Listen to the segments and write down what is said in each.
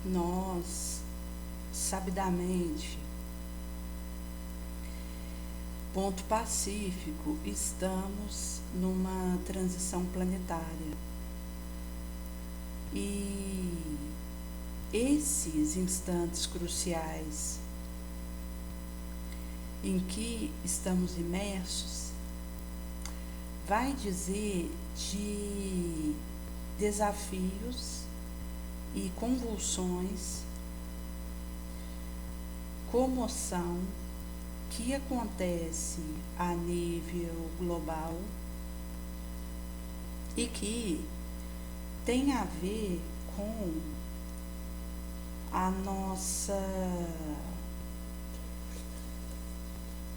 nós, sabidamente, ponto pacífico, estamos numa transição planetária. E esses instantes cruciais em que estamos imersos vai dizer de desafios e convulsões, comoção que acontece a nível global e que tem a ver com a nossa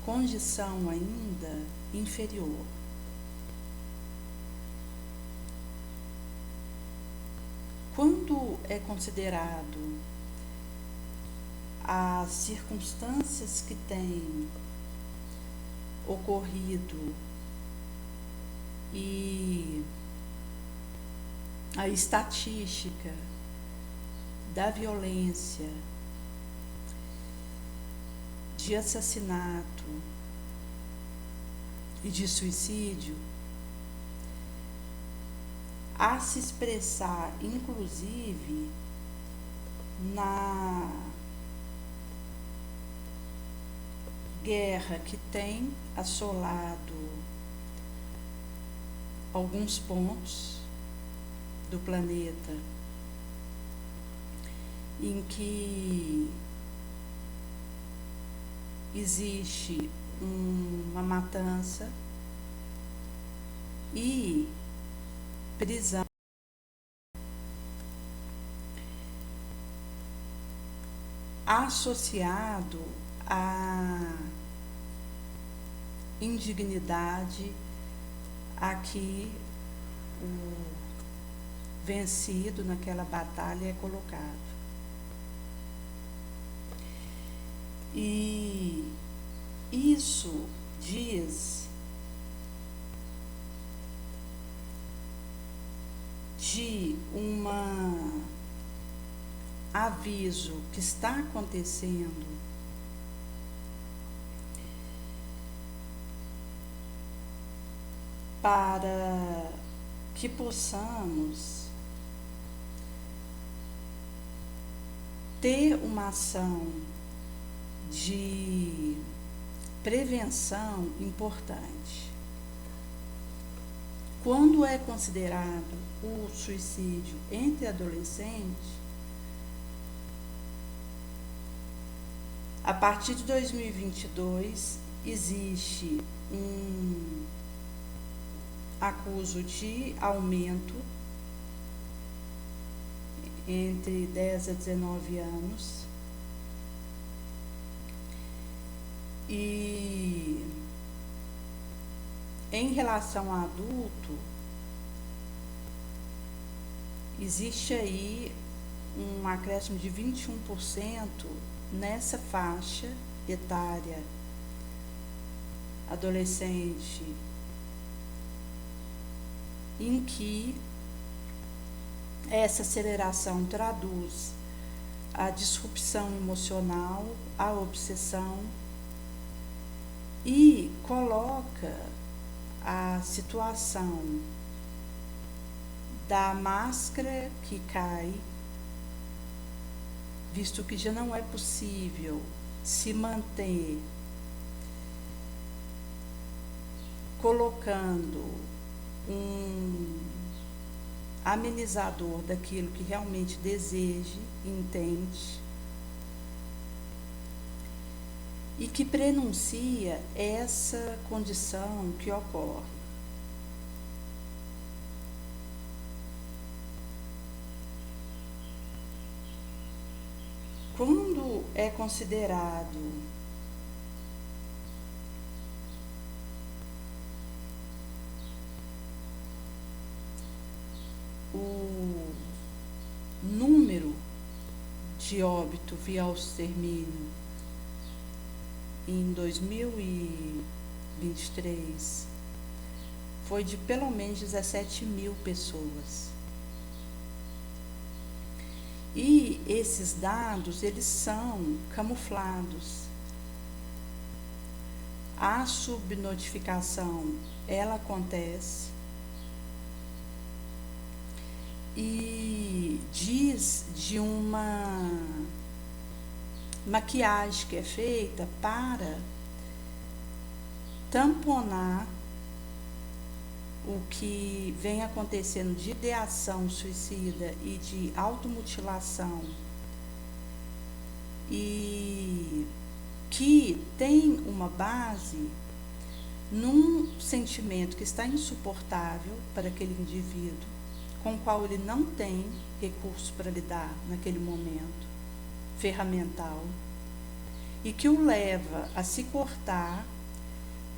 condição ainda inferior. Quando é considerado as circunstâncias que têm ocorrido e a estatística da violência, de assassinato e de suicídio, a se expressar, inclusive, na guerra que tem assolado alguns pontos do planeta, em que existe uma matança e prisão associado à indignidade a que o vencido naquela batalha é colocado. E isso diz de um aviso que está acontecendo para que possamos ter uma ação de prevenção importante. Quando é considerado o suicídio entre adolescentes, a partir de 2022 existe um acuso de aumento entre 10 a 19 anos e em relação a adulto existe aí um acréscimo de 21% nessa faixa etária adolescente, em que essa aceleração traduz a disrupção emocional, a obsessão e coloca a situação da máscara que cai, visto que já não é possível se manter colocando um amenizador daquilo que realmente deseje, entende e que prenuncia essa condição que ocorre. Quando é considerado o número de óbito via extermínio em 2023 foi de pelo menos 17 mil pessoas. E esses dados, eles são camuflados. A subnotificação, ela acontece e diz de uma maquiagem que é feita para tamponar o que vem acontecendo de ideação suicida e de automutilação, e que tem uma base num sentimento que está insuportável para aquele indivíduo, com o qual ele não tem recurso para lidar naquele momento, ferramental, e que o leva a se cortar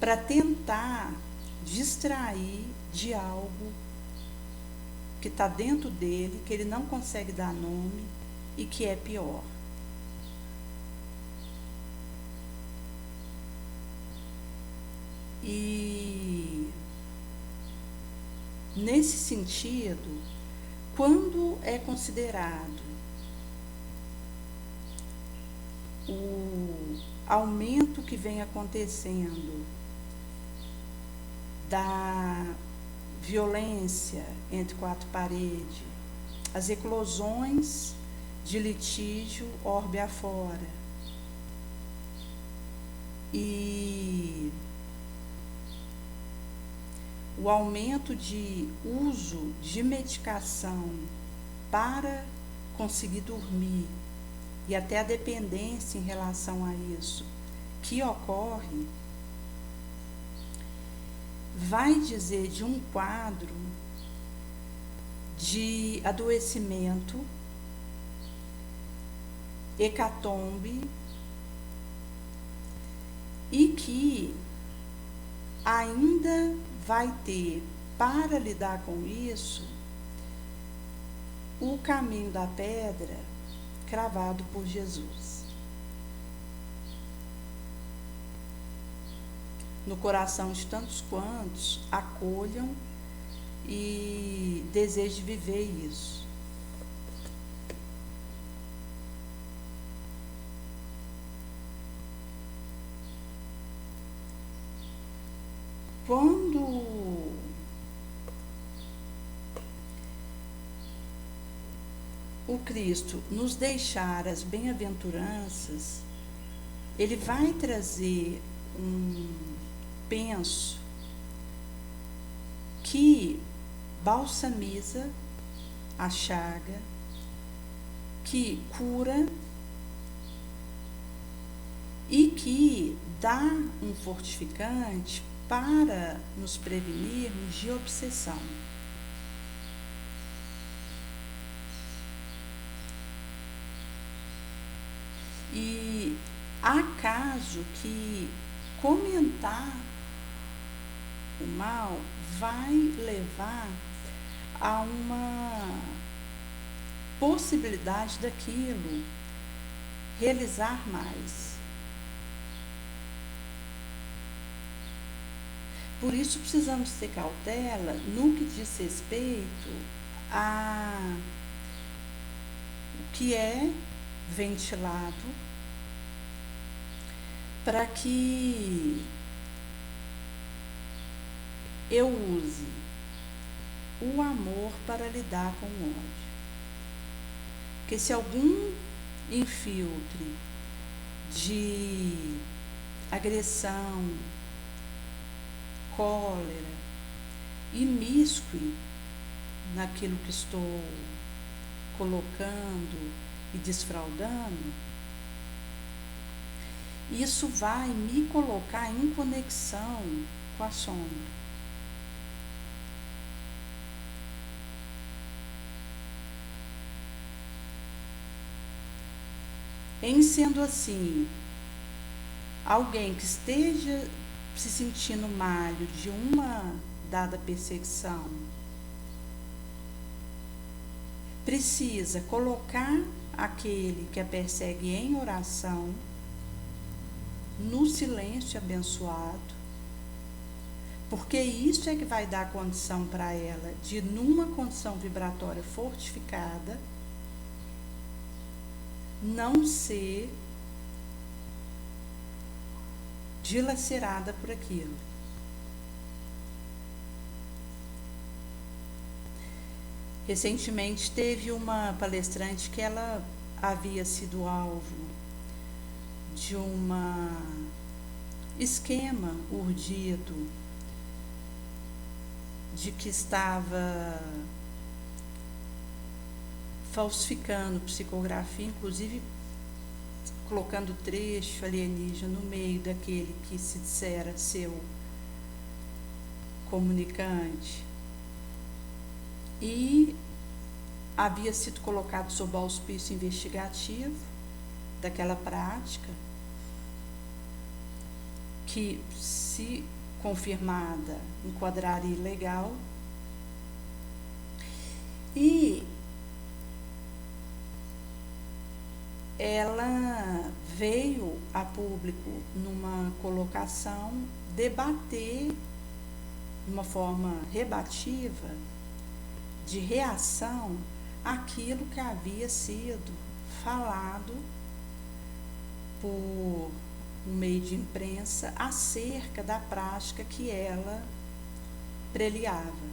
para tentar distrair de algo que está dentro dele, que ele não consegue dar nome e que é pior. E nesse sentido, quando é considerado o aumento que vem acontecendo da violência entre quatro paredes, as eclosões de litígio orbe afora e o aumento de uso de medicação para conseguir dormir e até a dependência em relação a isso que ocorre, vai dizer de um quadro de adoecimento, hecatombe, e que ainda vai ter para lidar com isso o caminho da pedra cravado por Jesus no coração de tantos quantos acolham e desejem viver isso. Quando o Cristo nos deixar as bem-aventuranças, ele vai trazer penso que balsamiza a chaga, que cura e que dá um fortificante para nos prevenirmos de obsessão. E há caso que comentar o mal vai levar a uma possibilidade daquilo realizar mais. Por isso precisamos ter cautela no que diz respeito a o que é ventilado, para que eu use o amor para lidar com o ódio. Porque se algum infiltre de agressão, cólera, imiscue naquilo que estou colocando e desfraudando, isso vai me colocar em conexão com a sombra. Em sendo assim, alguém que esteja se sentindo malho de uma dada perseguição, precisa colocar aquele que a persegue em oração, no silêncio abençoado, porque isso é que vai dar condição para ela de, numa condição vibratória fortificada, não ser dilacerada por aquilo. Recentemente teve uma palestrante que ela havia sido alvo de um esquema urdido de que estava falsificando psicografia, inclusive colocando trecho alienígena no meio daquele que se dissera seu comunicante. E havia sido colocado sob auspício investigativo daquela prática, que, se confirmada, enquadraria ilegal. E ela veio a público numa colocação debater de uma forma rebativa, de reação àquilo que havia sido falado por um meio de imprensa acerca da prática que ela preliava.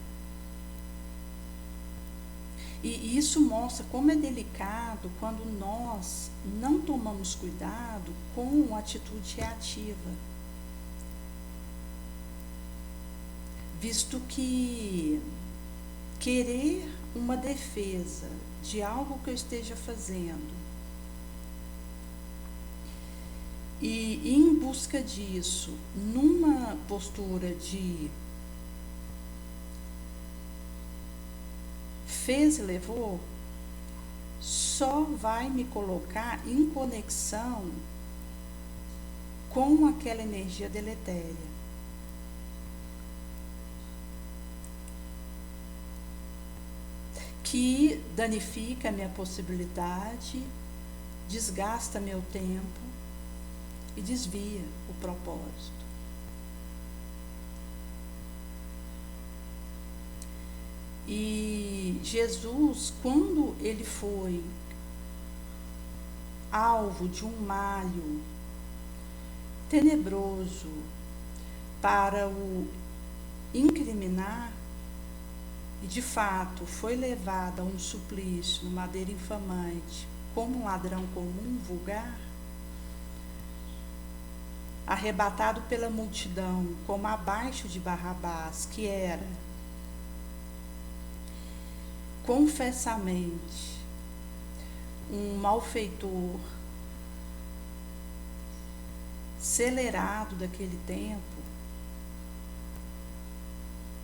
E isso mostra como é delicado quando nós não tomamos cuidado com a atitude reativa, visto que querer uma defesa de algo que eu esteja fazendo e em busca disso, numa postura de fez e levou, só vai me colocar em conexão com aquela energia deletéria. Que danifica a minha possibilidade, desgasta meu tempo e desvia o propósito. E Jesus, quando ele foi alvo de um malho tenebroso para o incriminar, e de fato foi levado a um suplício no madeiro infamante como um ladrão comum, vulgar, arrebatado pela multidão como abaixo de Barrabás, que era confessamente um malfeitor celerado daquele tempo,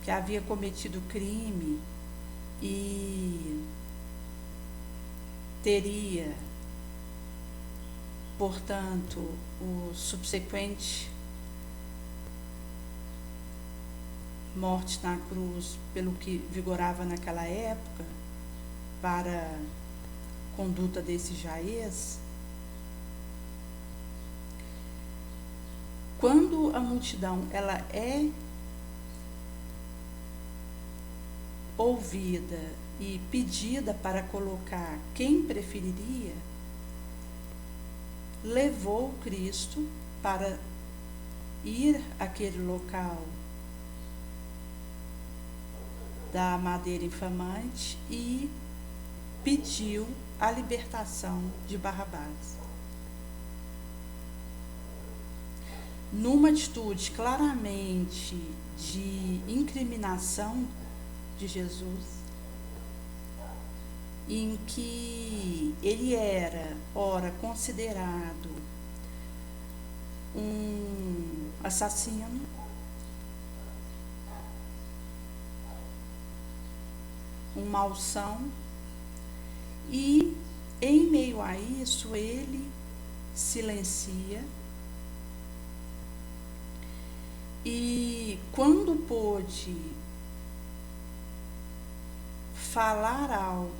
que havia cometido crime e teria, portanto, o subsequente morte na cruz, pelo que vigorava naquela época, para a conduta desse jaez. Quando a multidão ela é ouvida e pedida para colocar quem preferiria, levou Cristo para ir àquele local da madeira infamante e pediu a libertação de Barrabás. Numa atitude claramente de incriminação de Jesus, em que ele era, ora, considerado um assassino, um malsão, e em meio a isso ele silencia, e quando pôde falar algo,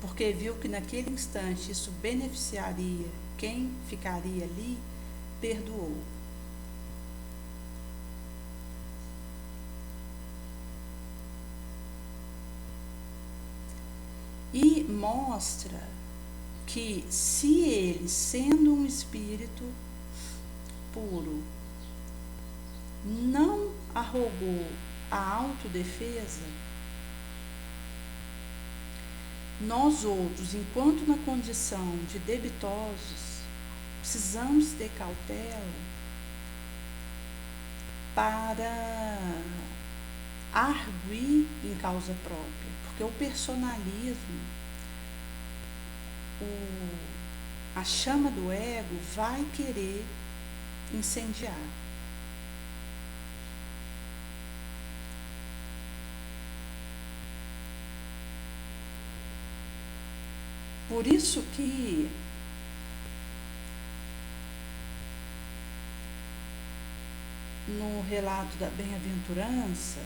porque viu que naquele instante isso beneficiaria quem ficaria ali, perdoou. E mostra que se ele, sendo um espírito puro, não arrogou a autodefesa, nós outros, enquanto na condição de debitosos, precisamos ter cautela para arguir em causa própria, porque o personalismo, a chama do ego vai querer incendiar. Por isso que no relato da bem-aventurança,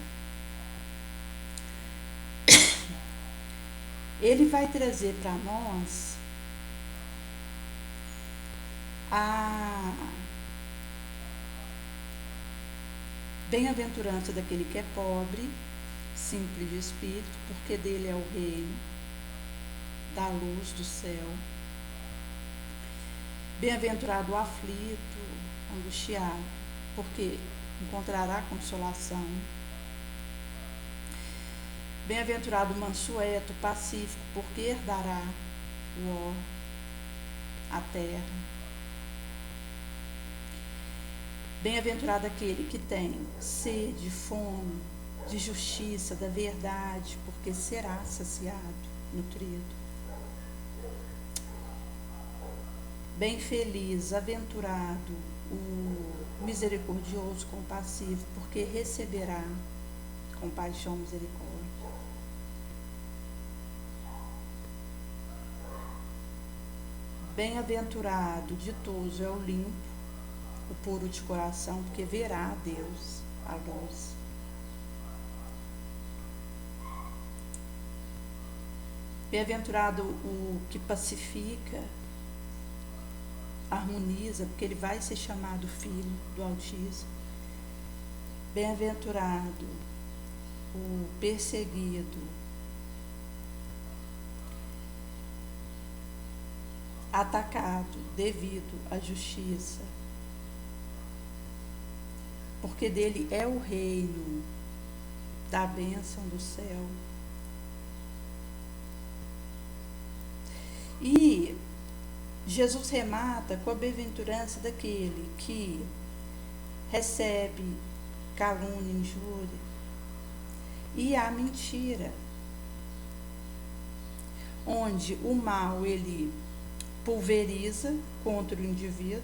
ele vai trazer para nós a bem-aventurança daquele que é pobre, simples de espírito, porque dele é o reino da luz do céu. Bem-aventurado o aflito, angustiado, porque encontrará consolação. Bem-aventurado o mansueto, pacífico, porque herdará a terra. Bem-aventurado aquele que tem sede, fome, de justiça, da verdade, porque será saciado, nutrido. Bem feliz, aventurado, o misericordioso, compassivo, porque receberá compaixão, misericórdia. Bem-aventurado, ditoso é o limpo, o puro de coração, porque verá a Deus, a luz. Bem-aventurado o que pacifica, harmoniza, porque ele vai ser chamado filho do Altíssimo. Bem-aventurado o perseguido, atacado devido à justiça, porque dele é o reino da bênção do céu. E Jesus remata com a bem-aventurança daquele que recebe calúnia, injúria e a mentira, onde o mal ele pulveriza contra o indivíduo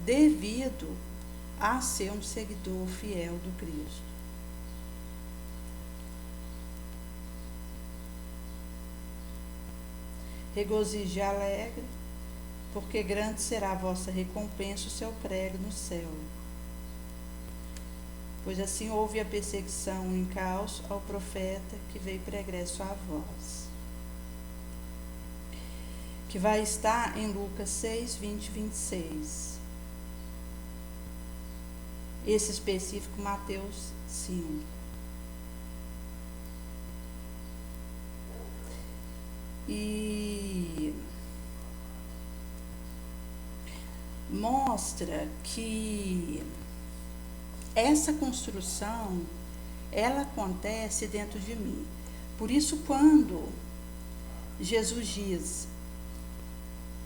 devido a ser um seguidor fiel do Cristo. Regozije alegre, porque grande será a vossa recompensa, o seu prêmio no céu. Pois assim houve a perseguição em caos ao profeta que veio pregresso a vós. Que vai estar em Lucas 6, 20 e 26. Esse específico, Mateus 5. E mostra que essa construção, ela acontece dentro de mim. Por isso, quando Jesus diz,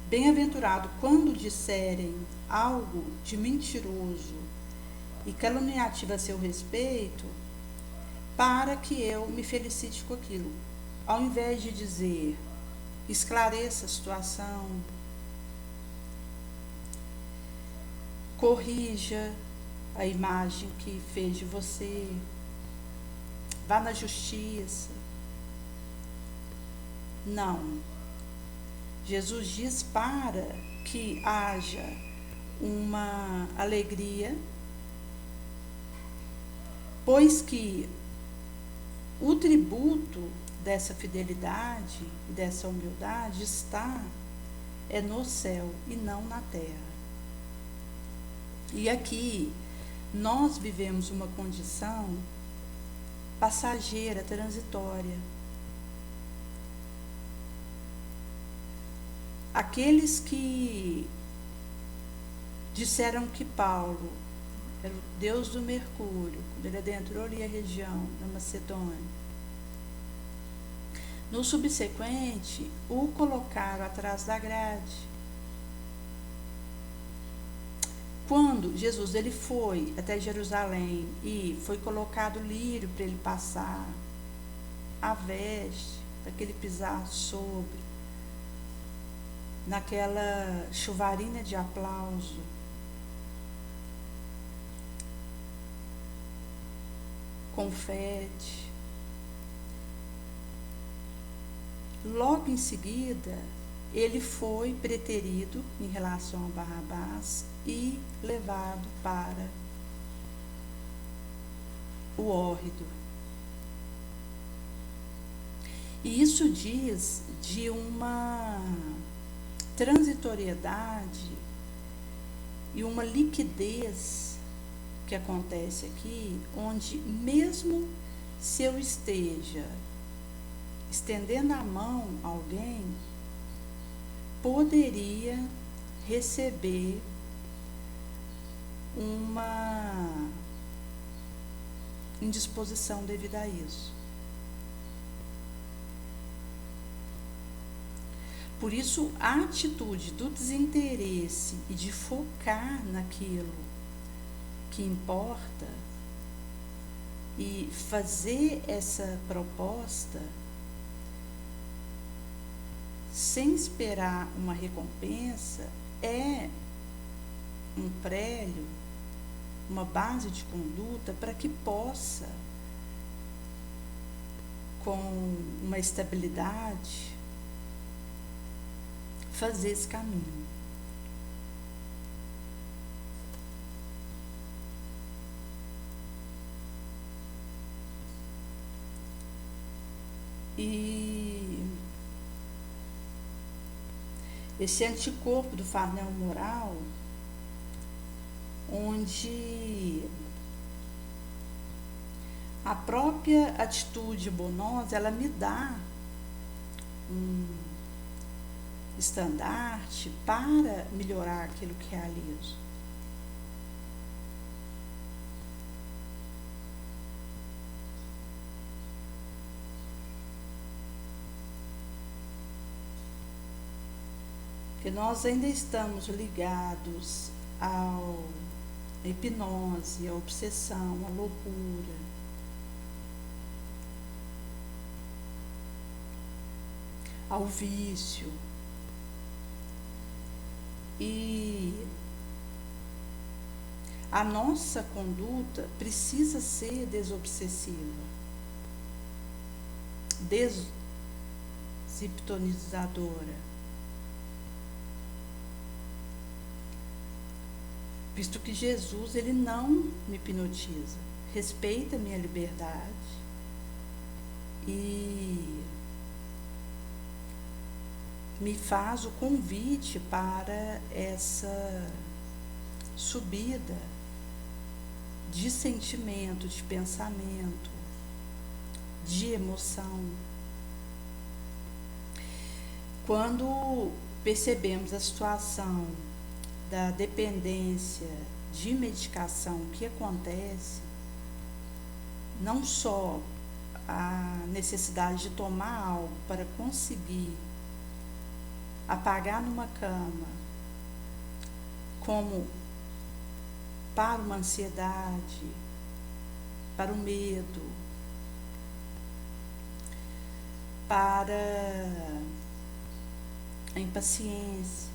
bem-aventurado quando disserem algo de mentiroso e caluniativo a seu respeito, para que eu me felicite com aquilo. Ao invés de dizer, esclareça a situação, corrija a imagem que fez de você, vá na justiça. Não. Jesus diz para que haja uma alegria, pois que o tributo dessa fidelidade e dessa humildade está no céu e não na terra. E aqui nós vivemos uma condição passageira, transitória. aqueles que disseram que Paulo era o deus do Mercúrio, quando ele adentrou ali a região da Macedônia, no subsequente o colocaram atrás da grade. Quando Jesus ele foi até Jerusalém e foi colocado lírio para ele passar, a veste para que ele pisasse sobre, naquela chuvarina de aplauso, confete. Logo em seguida, ele foi preterido em relação a Barrabás e levado para o hórrido. E isso diz de uma transitoriedade e uma liquidez que acontece aqui, onde mesmo se eu esteja estendendo a mão a alguém, poderia receber uma indisposição devido a isso. Por isso, a atitude do desinteresse e de focar naquilo que importa e fazer essa proposta sem esperar uma recompensa é um prélio, uma base de conduta para que possa, com uma estabilidade, fazer esse caminho. E esse anticorpo do farnel moral, onde a própria atitude bonosa, ela me dá um estandarte para melhorar aquilo que realizo. Porque nós ainda estamos ligados à hipnose, à obsessão, à loucura. Ao vício. E a nossa conduta precisa ser desobsessiva, desiptonizadora, visto que Jesus ele não me hipnotiza, respeita a minha liberdade e me faz o convite para essa subida de sentimento, de pensamento, de emoção. Quando percebemos a situação da dependência de medicação que acontece, não só a necessidade de tomar algo para conseguir apagar numa cama, como para uma ansiedade, para o medo, para a impaciência,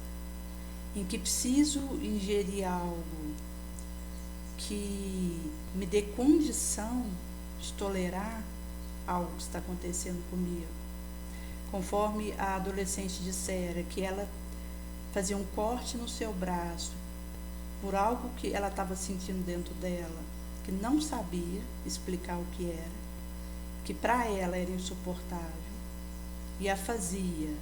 em que preciso ingerir algo que me dê condição de tolerar algo que está acontecendo comigo. Conforme a adolescente dissera que ela fazia um corte no seu braço por algo que ela estava sentindo dentro dela, que não sabia explicar o que era, que para ela era insuportável, e a fazia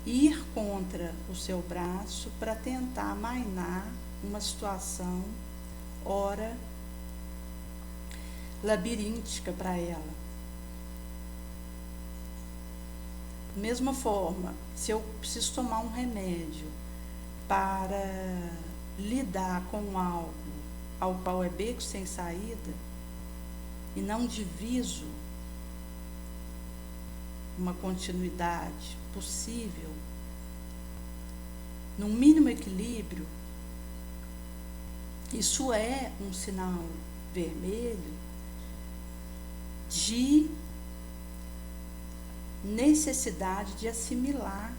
ir contra o seu braço para tentar amainar uma situação, ora, labiríntica para ela. Mesma forma, se eu preciso tomar um remédio para lidar com algo ao qual é beco sem saída e não diviso uma continuidade possível, num mínimo equilíbrio, isso é um sinal vermelho de necessidade de assimilar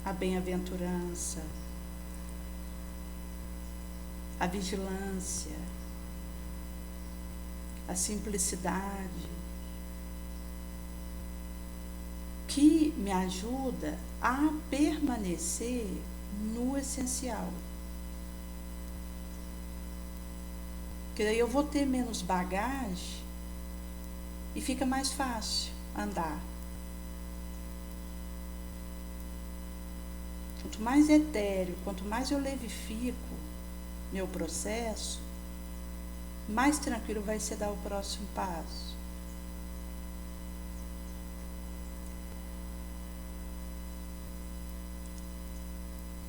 a bem-aventurança, a vigilância, a simplicidade, que me ajuda a permanecer no essencial. Porque daí eu vou ter menos bagagem e fica mais fácil andar. Quanto mais etéreo, quanto mais eu levifico meu processo, mais tranquilo vai ser dar o próximo passo.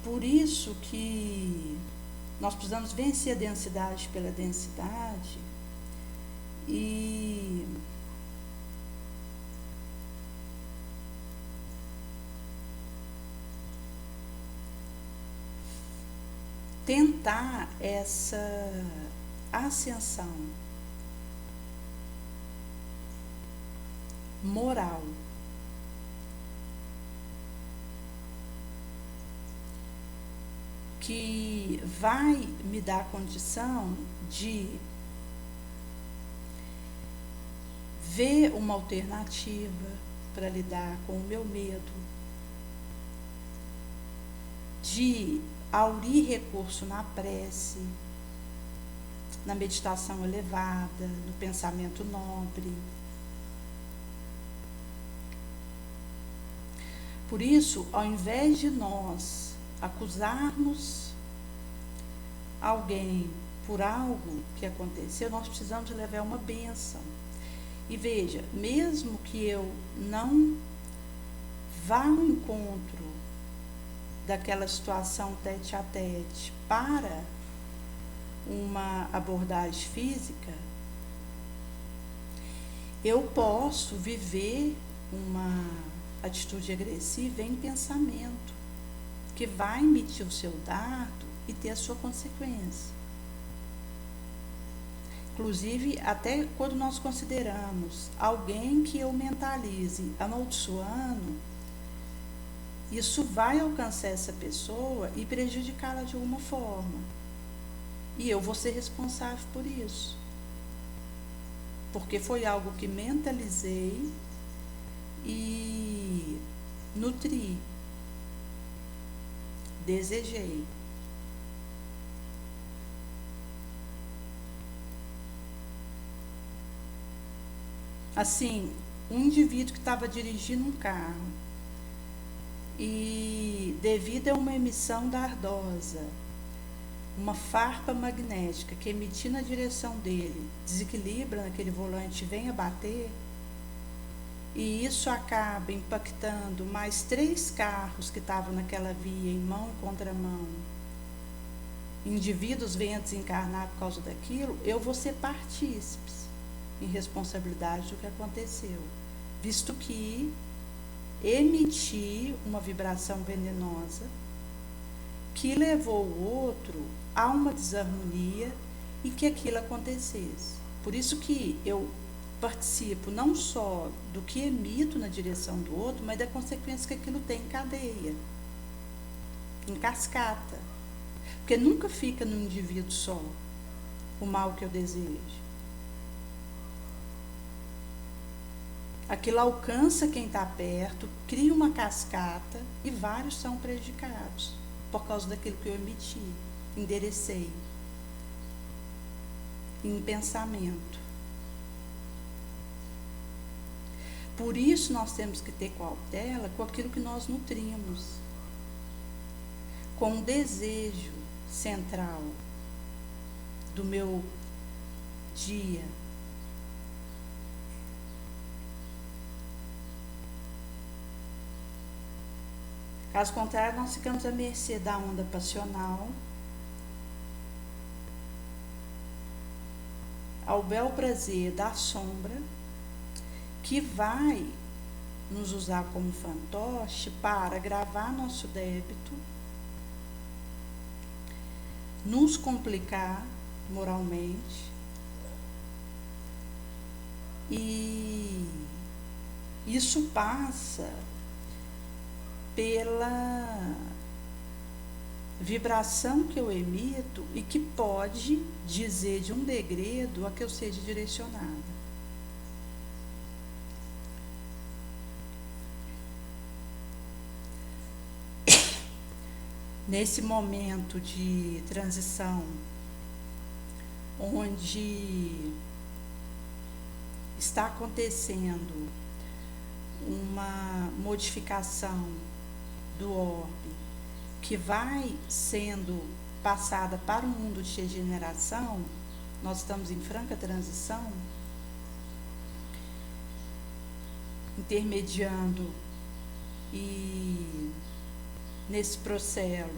Por isso que nós precisamos vencer a densidade pela densidade e tentar essa ascensão moral. Que vai me dar a condição de ver uma alternativa para lidar com o meu medo, de aurir recurso na prece, na meditação elevada, no pensamento nobre. Por isso, ao invés de nós acusarmos alguém por algo que aconteceu, nós precisamos levar uma bênção. E veja, mesmo que eu não vá ao encontro daquela situação tete a tete para uma abordagem física, eu posso viver uma atitude agressiva em pensamento, que vai emitir o seu dardo e ter a sua consequência. Inclusive, até quando nós consideramos alguém que eu mentalize amaldiçoando, isso vai alcançar essa pessoa e prejudicá-la de alguma forma. E eu vou ser responsável por isso. Porque foi algo que mentalizei e nutri. Desejei. Assim, um indivíduo que estava dirigindo um carro e, devido a uma emissão dardosa, uma farpa magnética que emitir na direção dele, desequilibra naquele volante e vem a bater, e isso acaba impactando mais 3 carros que estavam naquela via, em mão e contramão, indivíduos venham a desencarnar por causa daquilo, eu vou ser partícipe em responsabilidade do que aconteceu, visto que emiti uma vibração venenosa que levou o outro a uma desarmonia e que aquilo acontecesse. Por isso que eu participo não só do que emito na direção do outro, mas da consequência que aquilo tem em cadeia, em cascata. Porque nunca fica no indivíduo só o mal que eu desejo. Aquilo alcança quem está perto, cria uma cascata e vários são prejudicados por causa daquilo que eu emiti, enderecei em pensamento. Por isso nós temos que ter cautela com aquilo que nós nutrimos, com o desejo central do meu dia. Caso contrário, nós ficamos à mercê da onda passional, ao bel prazer da sombra, que vai nos usar como fantoche para agravar nosso débito, nos complicar moralmente e isso passa pela vibração que eu emito e que pode dizer de um degredo a que eu seja direcionada. Nesse momento de transição, onde está acontecendo uma modificação do orbe que vai sendo passada para o mundo de regeneração, nós estamos em franca transição, intermediando e nesse processo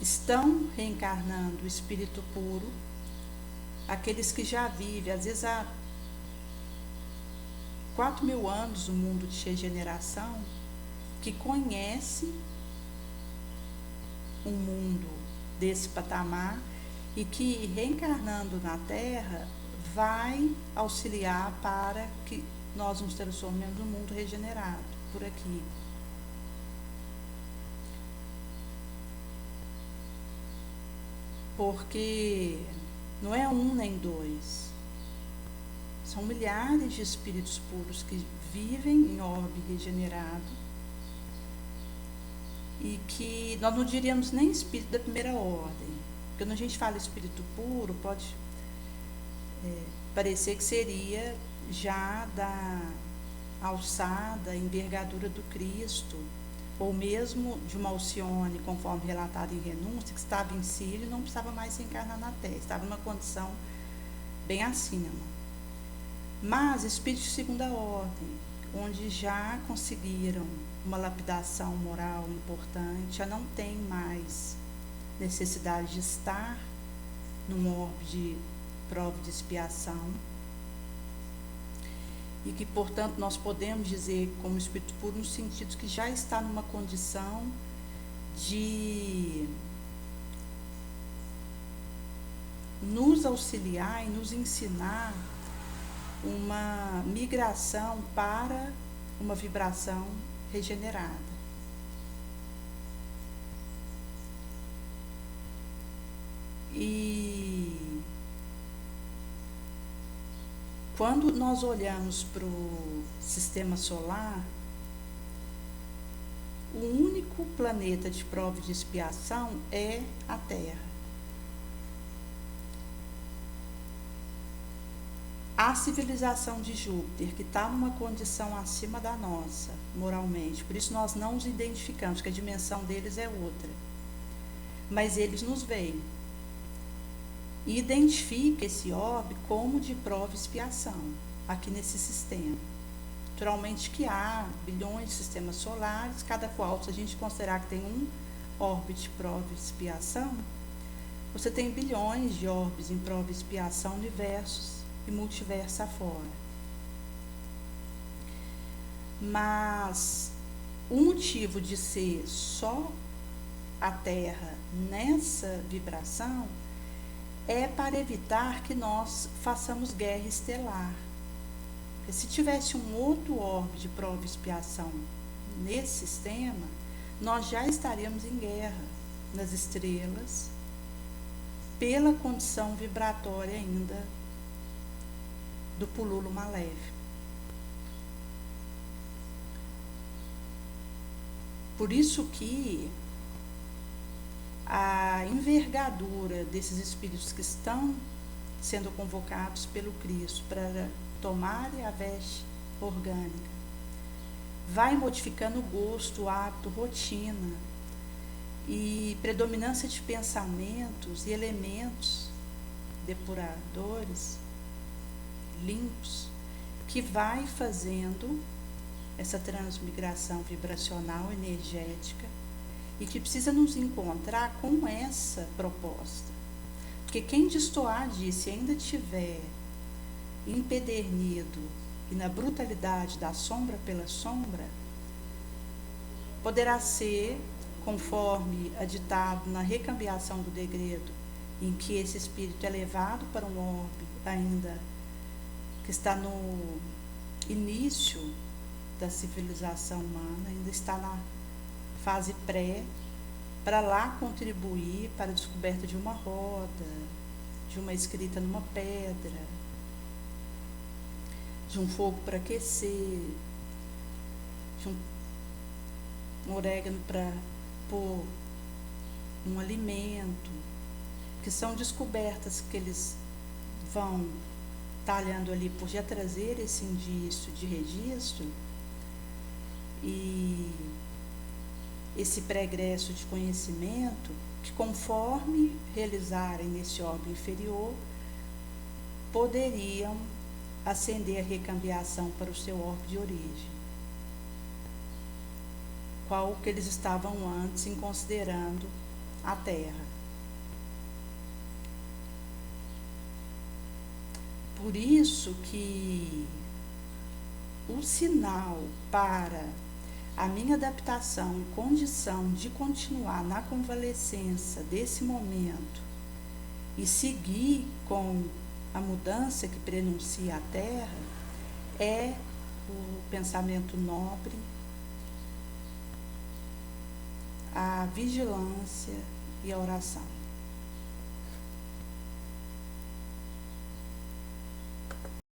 estão reencarnando o espírito puro, aqueles que já vivem, às vezes há 4.000 anos no mundo de regeneração, que conhece um mundo desse patamar e que, reencarnando na Terra, vai auxiliar para que nós nos transformemos num mundo regenerado por aqui. Porque não é um nem dois, são milhares de espíritos puros que vivem em orbe regenerado e que nós não diríamos nem espírito da primeira ordem, porque quando a gente fala espírito puro, pode parecer que seria já da alçada, envergadura do Cristo, ou mesmo de uma Alcione, conforme relatado em Renúncia, que estava em Sírio e não precisava mais se encarnar na Terra, estava numa condição bem acima. Mas espíritos de segunda ordem, onde já conseguiram uma lapidação moral importante, já não tem mais necessidade de estar num orbe de prova de expiação, e que, portanto, nós podemos dizer como espírito puro no sentido que já está numa condição de nos auxiliar e nos ensinar uma migração para uma vibração regenerada. E quando nós olhamos para o sistema solar, o único planeta de prova de expiação é a Terra. A civilização de Júpiter, que está numa condição acima da nossa, moralmente, por isso nós não os identificamos, que a dimensão deles é outra. Mas eles nos veem. E identifica esse orbe como de prova e expiação, aqui nesse sistema. Naturalmente que há bilhões de sistemas solares, cada qual, se a gente considerar que tem um orbe de prova e expiação, você tem bilhões de orbes em prova e expiação, universos e multiverso afora. Mas o motivo de ser só a Terra nessa vibração é para evitar que nós façamos guerra estelar. Porque se tivesse um outro orbe de prova e expiação nesse sistema, nós já estaríamos em guerra nas estrelas, pela condição vibratória ainda do pululo maléfico. Por isso que a envergadura desses espíritos que estão sendo convocados pelo Cristo para tomarem a veste orgânica vai modificando o gosto, o hábito, rotina e predominância de pensamentos e elementos depuradores, limpos, que vai fazendo essa transmigração vibracional energética e que precisa nos encontrar com essa proposta. Porque quem destoar disso e ainda tiver empedernido e na brutalidade da sombra pela sombra, poderá ser, conforme aditado na recambiação do degredo, em que esse espírito é levado para um orbe ainda que está no início da civilização humana, ainda está na fase pré, para lá contribuir para a descoberta de uma roda, de uma escrita numa pedra, de um fogo para aquecer, de um orégano para pôr um alimento, que são descobertas que eles vão talhando ali por já trazer esse indício de registro e esse pregresso de conhecimento que, conforme realizarem nesse orbe inferior, poderiam ascender a recambiação para o seu orbe de origem, qual que eles estavam antes em considerando a Terra. Por isso que o sinal para a minha adaptação e condição de continuar na convalescença desse momento e seguir com a mudança que prenuncia a Terra é o pensamento nobre, a vigilância e a oração.